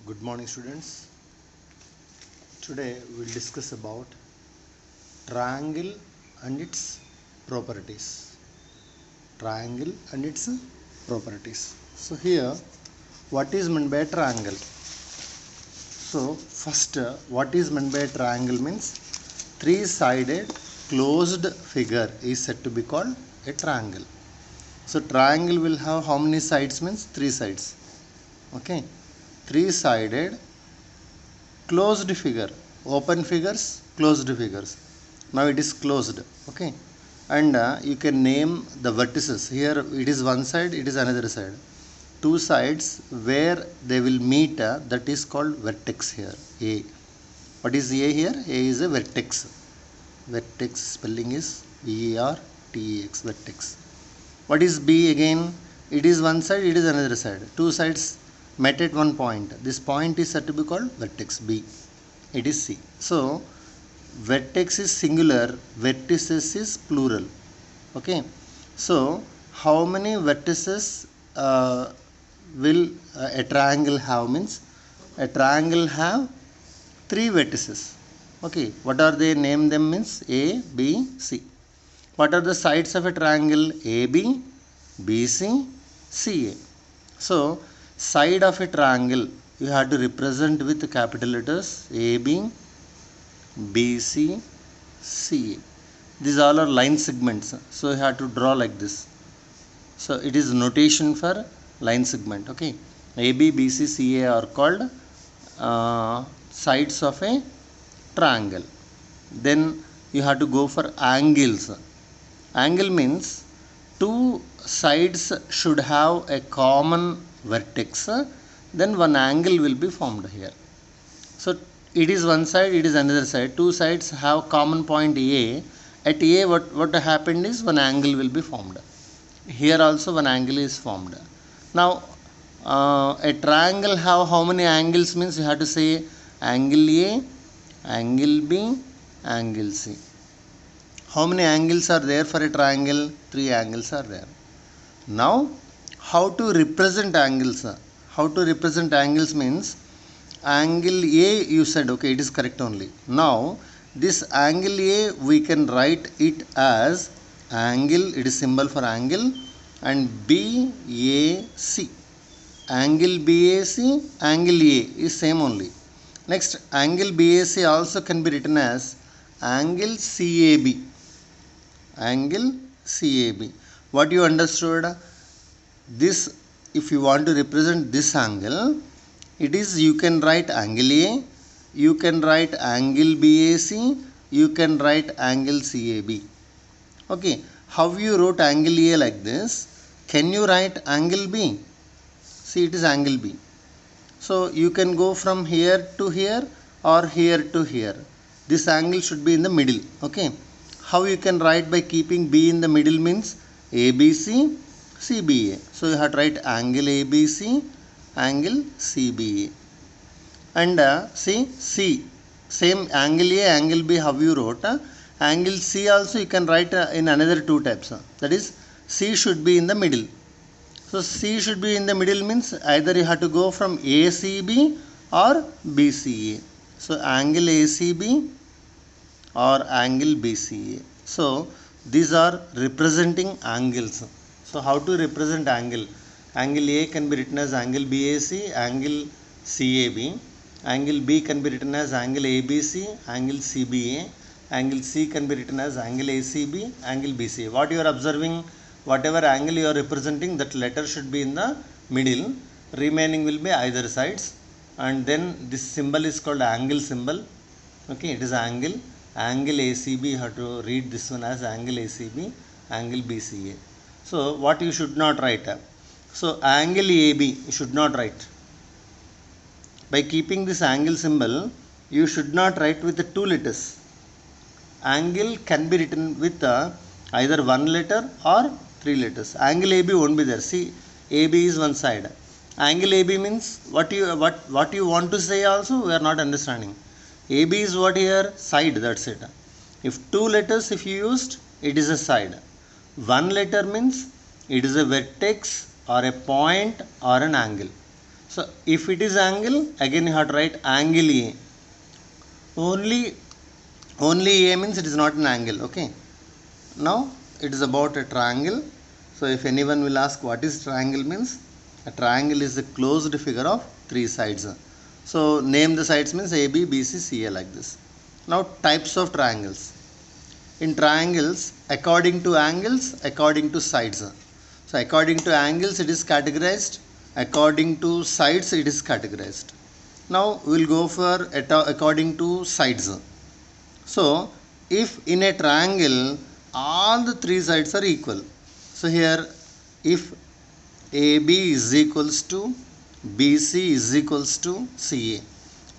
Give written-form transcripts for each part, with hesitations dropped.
Good morning, students. Today we will discuss about triangle and its properties. Triangle and its properties. So here, what is meant by a triangle? So first, what is meant by a triangle means three-sided closed figure is said to be called a triangle. So triangle will have how many sides means three sides. Okay, three-sided closed figure, open figures, closed figures. Now it is closed. Okay, and you can name the vertices. Here it is one side, it is another side. Two sides where they will meet, that is called vertex here. A. What is A here? A is a vertex. Vertex spelling is V-E-R-T-E-X, vertex. What is B again? It is one side, it is another side. Two sides met at one point. This point is said to be called vertex B. It is C. So vertex is singular, vertices is plural. Okay. So how many vertices will a triangle have means a triangle have three vertices. Okay. What are they? Name them means A, B, C. What are the sides of a triangle? AB, BC, CA. So side of a triangle you have to represent with capital letters AB, BC, CA. These all are line segments. So you have to draw like this. So it is notation for line segment. Okay. AB, BC, CA are called sides of a triangle. Then you have to go for angles. Angle means two sides should have a common vertex, then one angle will be formed here. So it is one side, it is another side. Two sides have common point A. At A, what happened is one angle will be formed. Here also one angle is formed. Now a triangle have how many angles means you have to say angle A, angle B, angle C. How many angles are there for a triangle? Three angles are there. Now how to represent angles? How to represent angles means angle A you said, okay, it is correct only. Now this angle A we can write it as angle, it is symbol for angle, and BAC. Angle BAC, angle A is same only. Next, angle BAC also can be written as angle CAB. Angle CAB. What you understood? This, if you want to represent this angle, it is you can write angle A, you can write angle BAC, you can write angle CAB. Okay. How you wrote angle A like this? Can you write angle B? See, it is angle B. So you can go from here to here or here to here. This angle should be in the middle. Okay. How you can write by keeping B in the middle means ABC, CBA. So you have to write angle ABC, angle CBA. And see C, same angle A, angle B, how you wrote. Angle C also you can write in another two types. That is C should be in the middle. So C should be in the middle means either you have to go from ACB or BCA. So angle ACB or angle BCA. So these are representing angles. So how to represent angle? Angle A can be written as angle BAC, angle CAB. Angle B can be written as angle ABC, angle CBA. Angle C can be written as angle ACB, angle BCA. What you are observing? Whatever angle you are representing, that letter should be in the middle. Remaining will be either sides. And then this symbol is called angle symbol. Okay, it is angle. Angle ACB, you have to read this one as angle ACB, angle BCA. So what you should not write? So angle AB you should not write. By keeping this angle symbol, you should not write with the two letters. Angle can be written with either one letter or three letters. Angle AB won't be there. See, AB is one side. Angle AB means what you want to say also we are not understanding. AB is what here? Side, that's it. If two letters if you used, it is a side. One letter means it is a vertex or a point or an angle. So if it is angle, again you have to write angle A. Only A means it is not an angle. Okay. Now it is about a triangle. So if anyone will ask what is triangle means, a triangle is a closed figure of three sides. So name the sides means AB, BC, CA like this. Now types of triangles. In triangles, according to angles, according to sides. So according to angles it is categorized, according to sides it is categorized. Now we will go for according to sides. So if in a triangle all the three sides are equal. So here if AB is equals to BC is equals to CA.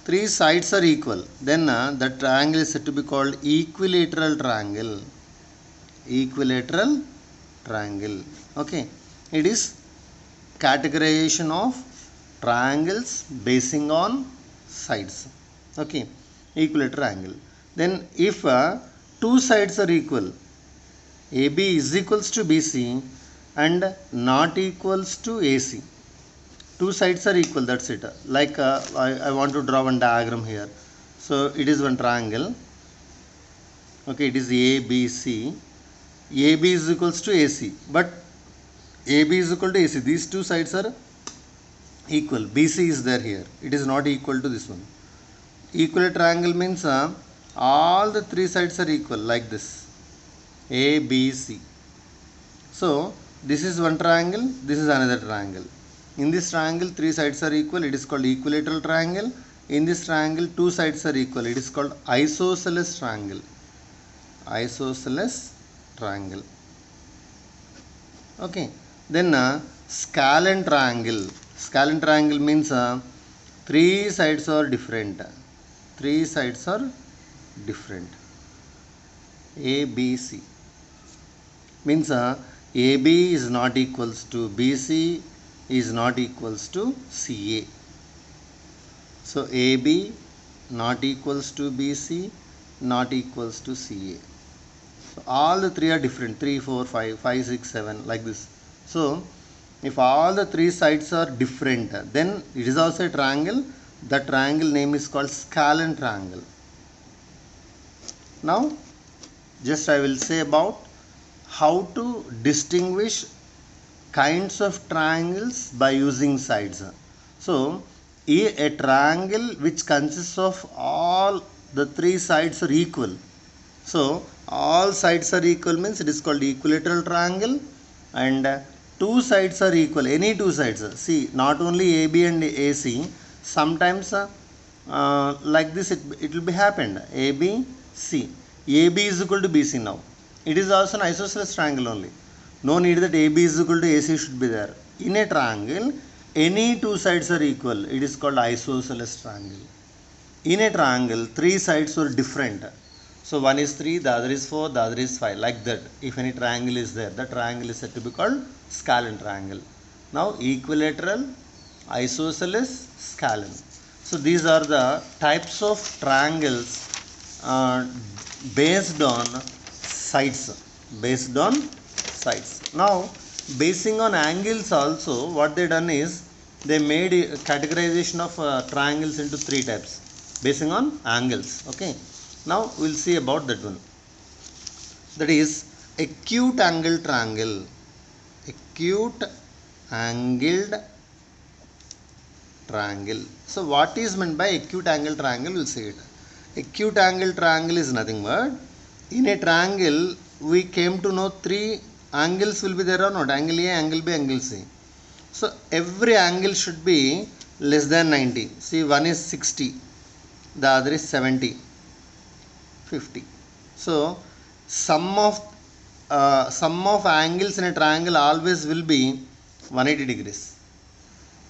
Three sides are equal. Then the triangle is said to be called equilateral triangle. Equilateral triangle. Okay. It is categorization of triangles basing on sides. Okay. Equilateral triangle. Then if two sides are equal, AB is equals to BC and not equals to AC. Two sides are equal, that's it. Like I want to draw one diagram here. So it is one triangle. Okay, it is ABC. AB is equals to AC, but AB is equal to AC. These two sides are equal. BC is there here. It is not equal to this one. Equilateral triangle means all the three sides are equal like this. ABC. So this is one triangle. This is another triangle. In this triangle, three sides are equal. It is called equilateral triangle. In this triangle, two sides are equal. It is called isosceles triangle. Isosceles triangle. Okay. Then scalene triangle. Scalene triangle means three sides are different. Three sides are different. ABC means AB is not equals to BC is not equals to CA. So AB not equals to BC not equals to CA. So all the three are different. 3, 4, 5, 5, 6, 7 like this. So if all the three sides are different, then it is also a triangle. The triangle name is called scalene triangle. Now just I will say about how to distinguish kinds of triangles by using sides. So a triangle which consists of all the three sides are equal. So all sides are equal means it is called equilateral triangle, and two sides are equal, any two sides. See, not only AB and AC, sometimes like this it will be happened. AB, C. AB is equal to BC now. It is also an isosceles triangle only. No need that AB is equal to AC should be there. In a triangle, any two sides are equal. It is called isosceles triangle. In a triangle, three sides are different. So one is 3, the other is 4, the other is 5. Like that. If any triangle is there, the triangle is said to be called scalene triangle. Now equilateral, isosceles, scalene. So these are the types of triangles based on sides. Based on sides. Now basing on angles also, what they done is they made a categorization of triangles into three types basing on angles. Okay. Now we will see about that one. That is acute angle triangle. Acute angled triangle. So what is meant by acute angle triangle? We will see it. Acute angle triangle is nothing but in a triangle we came to know three angles will be there or not. Angle A, angle B, angle C. So every angle should be less than 90. See, one is 60, the other is 70, 50. So sum of angles in a triangle always will be 180 degrees.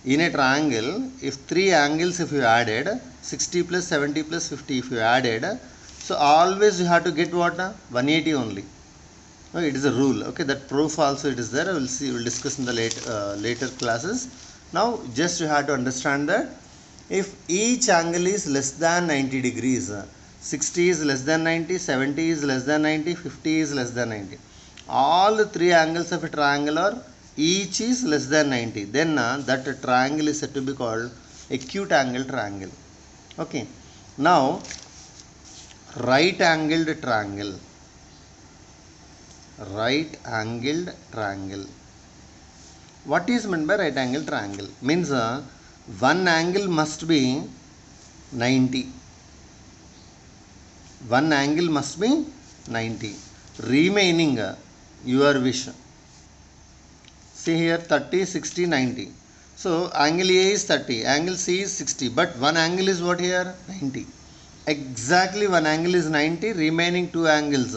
In a triangle, if three angles if you added, 60 plus 70 plus 50 if you added, so always you have to get what? 180 only. Okay, it is a rule. Okay, that proof also it is there. We will see. We will discuss in the later classes. Now, just you have to understand that if each angle is less than 90 degrees, 60 is less than 90, 70 is less than 90, 50 is less than 90. All the three angles of a triangle are each is less than 90, then that triangle is said to be called acute angle triangle. Okay, now right angled triangle. Right angled triangle. What is meant by right angle triangle? Means one angle must be 90. One angle must be 90. Remaining your wish. See here 30, 60, 90. So angle A is 30, angle C is 60, but one angle is what here? 90. Exactly one angle is 90, remaining two angles.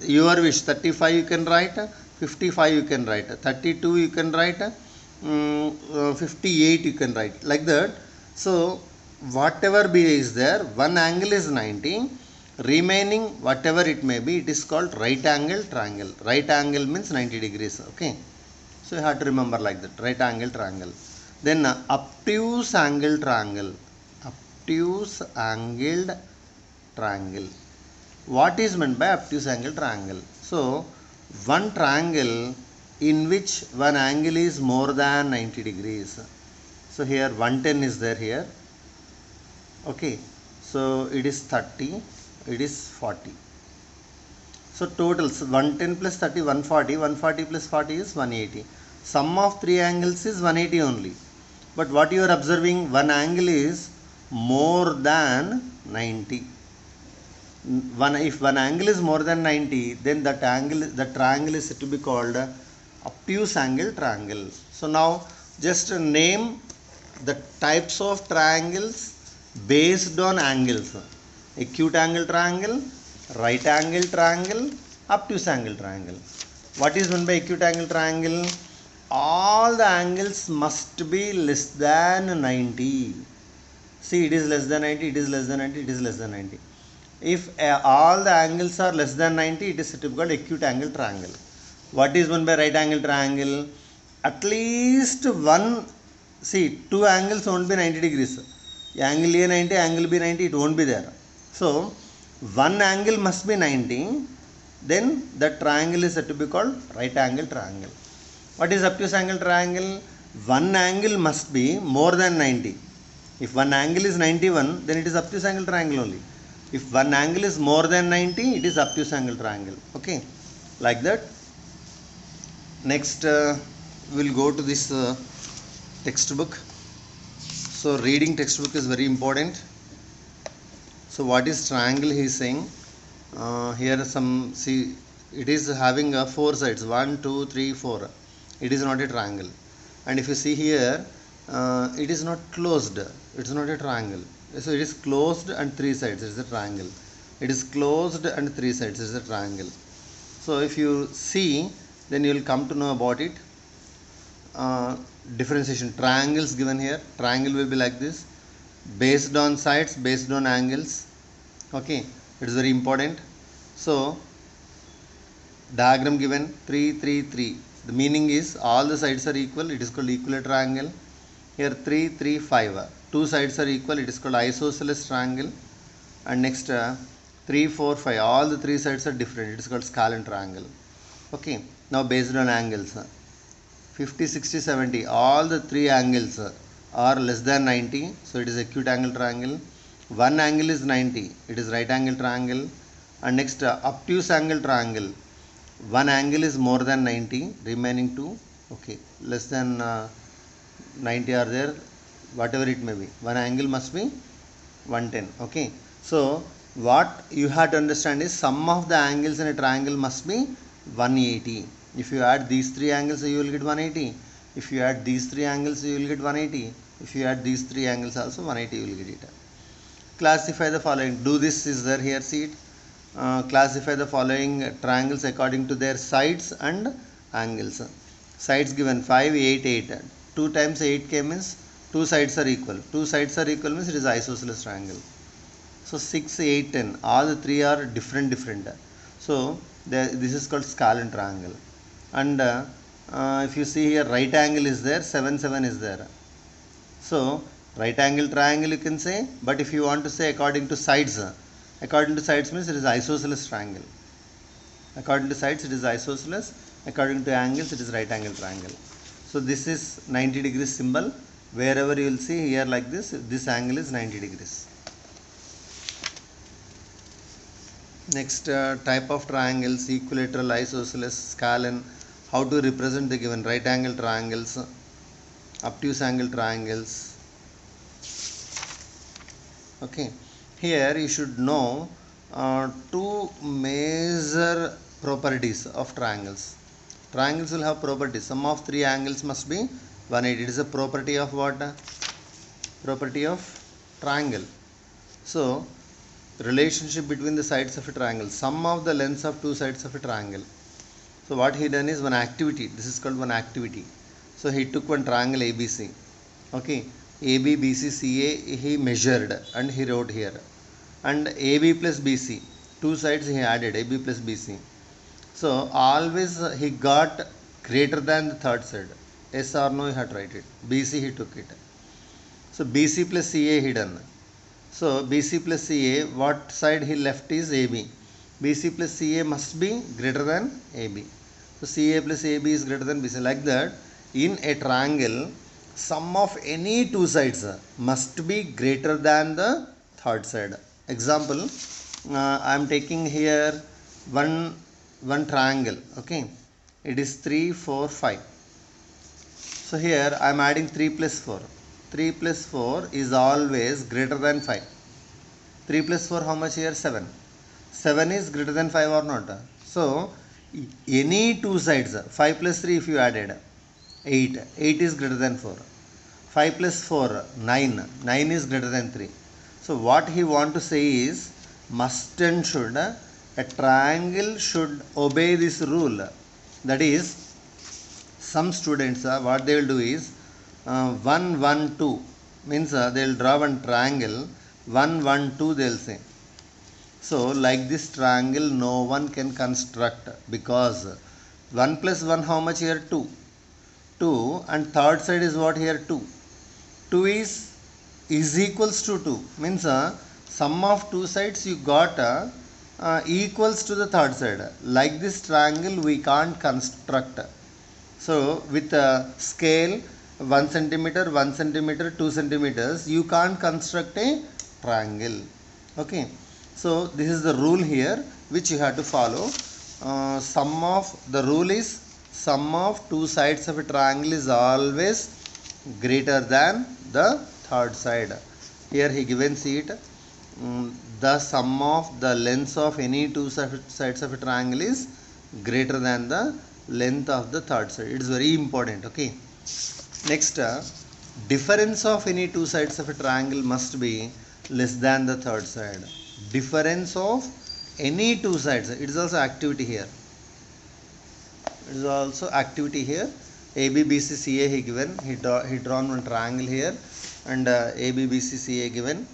Your wish, 35 you can write, 55 you can write, 32 you can write, 58 you can write, like that. So whatever be is there, one angle is 90, remaining whatever it may be, it is called right angle triangle. Right angle means 90 degrees. Okay, so you have to remember like that, right angle triangle. Then obtuse angle triangle. Obtuse angled triangle. What is meant by obtuse angle triangle? So one triangle in which one angle is more than 90 degrees. So here 110 is there here. Okay, so it is 30, it is 40. So totals 110 plus 30, 140, 140 plus 40 is 180. Sum of three angles is 180 only. But what you are observing, one angle is more than 90. If one angle is more than 90, then that angle, the triangle is said to be called obtuse angle triangle. So now just name the types of triangles based on angles. Acute angle triangle, right angle triangle, obtuse angle triangle. What is meant by acute angle triangle? All the angles must be less than 90. See, it is less than 90, it is less than 90, it is less than 90. If all the angles are less than 90, it is said to be called acute angle triangle. What is meant by right angle triangle? At least one, see, two angles won't be 90 degrees. Angle A 90, angle B 90, it won't be there. So one angle must be 90, then that triangle is said to be called right angle triangle. What is obtuse angle triangle? One angle must be more than 90. If one angle is 91, then it is obtuse angle triangle only. If one angle is more than 90, it is obtuse angle triangle. Okay, like that. Next we will go to this textbook. So reading textbook is very important. So what is triangle he is saying? Here some, see, it is having four sides, 1, 2, 3, 4. It is not a triangle. And if you see here, it is not closed, it is not a triangle. So it is closed and three sides, it is a triangle. It is closed and three sides, it is a triangle. So if you see, then you will come to know about it. Differentiation, triangles given here. Triangle will be like this, based on sides, based on angles. Okay, it is very important. So diagram given 3, 3, 3. The meaning is all the sides are equal, it is called equilateral triangle. Here 3, 3, 5. Two sides are equal, it is called isosceles triangle. And next 3, 4, 5. All the three sides are different, it is called scalene triangle. Okay, now based on angles, 50, 60, 70. All the three angles are less than 90, so it is acute angle triangle. One angle is 90, it is right angle triangle. And next obtuse angle triangle, one angle is more than 90, remaining two, okay, less than 90 are there, whatever it may be, one angle must be 110. Okay, so what you have to understand is sum of the angles in a triangle must be 180. If you add these three angles, you will get 180. If you add these three angles, you will get 180. If you add these three angles also, 180 you will get it. Classify the following. Do this is there here, see it. Classify the following triangles according to their sides and angles. Sides given 5, 8, 8. 2 times 8k means two sides are equal. Two sides are equal means it is isosceles triangle. So 6, 8, 10. All the three are different. So this is called scalene triangle. And if you see here, right angle is there, 7, 7 is there. So right angle triangle you can say, but if you want to say according to sides means it is isosceles triangle. According to sides it is isosceles, According to angles, it is right angle triangle. So this is 90 degrees symbol. Wherever you will see here like this angle is 90 degrees. Next type of triangles: equilateral, isosceles, scalene. How to represent the given right angle triangles, obtuse angle triangles. Okay, here you should know two major properties of triangles. Triangles will have properties. Sum of three angles must be 180. It is a property of what? Property of triangle. So relationship between the sides of a triangle, sum of the lengths of two sides of a triangle. So what he done is one activity. This is called one activity. So he took one triangle ABC. Okay, AB, BC, CA he measured and he wrote here, and AB plus BC, two sides he added, AB plus BC. So always he got greater than the third side. Yes or no, you have to write it. BC he took it. So BC plus CA he done. So BC plus CA, what side he left is AB. BC plus CA must be greater than AB. So CA plus AB is greater than BC. Like that, in a triangle, sum of any two sides must be greater than the third side. Example, I am taking here one triangle. Okay, it is 3, 4, 5. So here I am adding 3 plus 4. 3 plus 4 is always greater than 5. 3 plus 4 how much here? 7. 7 is greater than 5 or not? So any two sides, 5 plus 3 if you added 8. 8 is greater than 4. 5 plus 4, 9. 9 is greater than 3. So what he want to say is, must and should, a triangle should obey this rule. That is, some students what they will do is 1, 1, 2 means they will draw one triangle. 1, 1, 2 they will say. So like this triangle no one can construct, because 1 plus 1 how much here? 2. 2 and third side is what here? 2. 2 is equals to 2 means sum of two sides you got equals to the third side. Like this triangle we can't construct. So with a scale 1 centimeter, 1 centimeter, 2 centimeters, you can't construct a triangle. Okay, so this is the rule here which you have to follow. The rule is sum of two sides of a triangle is always greater than the third side. Here he given, see it, the sum of the lengths of any two sides of a triangle is greater than the length of the third side. It is very important. Okay, next, difference of any two sides of a triangle must be less than the third side. Difference of any two sides, it is also activity here. It is also activity here. AB, BC, CA he given, he drawn one triangle here, and AB, BC, CA given.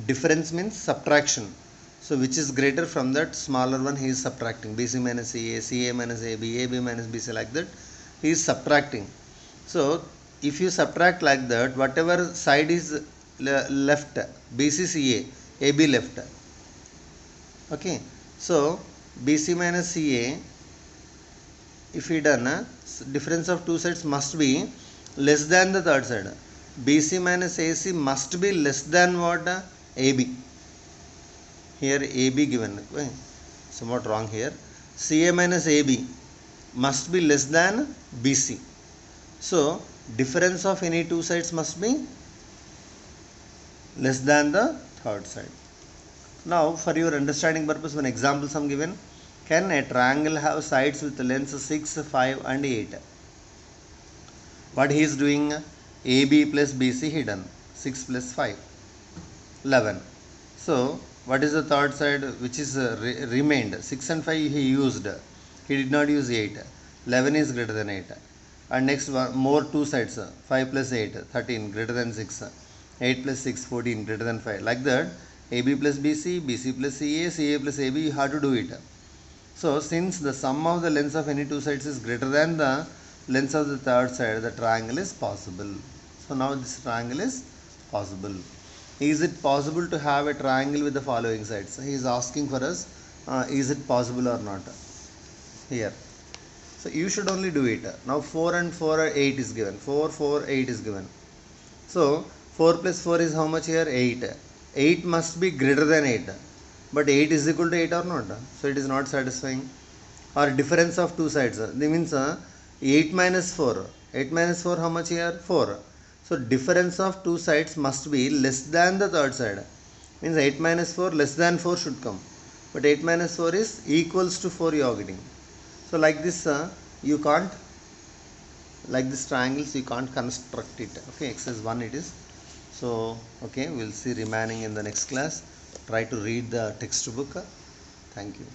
Difference means subtraction. So which is greater, from that smaller one he is subtracting. BC minus CA, CA minus AB, AB minus BC, like that he is subtracting. So if you subtract like that, whatever side is left, BC, CA, AB left. Okay, so BC minus CA, if we done, difference of two sides must be less than the third side. BC minus AC must be less than what? AB. Here AB given, somewhat wrong here. CA minus AB must be less than BC. So difference of any two sides must be less than the third side. Now for your understanding purpose, one example sum given. Can a triangle have sides with lengths 6, 5 and 8? What he is doing? AB plus BC he done. 6 plus 5, 11. So what is the third side which is remained? 6 and 5 he used. He did not use 8. 11 is greater than 8. And next one, more two sides. 5 plus 8, 13 greater than 6. 8 plus 6, 14 greater than 5. Like that, AB plus BC, BC plus CA, CA plus AB, you have to do it. So since the sum of the lengths of any two sides is greater than the lengths of the third side, the triangle is possible. So now this triangle is possible. Is it possible to have a triangle with the following sides? He is asking for us, is it possible or not? Here, So you should only do it. Now 4 and 4 are 8 is given. 4, 4, 8 is given. So 4 plus 4 is how much here? 8. 8 must be greater than 8. But 8 is equal to 8 or not? So it is not satisfying. Or difference of two sides. That means 8 minus 4. 8 minus 4 how much here? 4. So difference of two sides must be less than the third side. Means 8 minus 4 less than 4 should come. But 8 minus 4 is equals to 4 you are getting. So like this you can't, like this triangles you can't construct it. Okay, exercise 1 it is. So okay, we'll see remaining in the next class. Try to read the textbook. Thank you.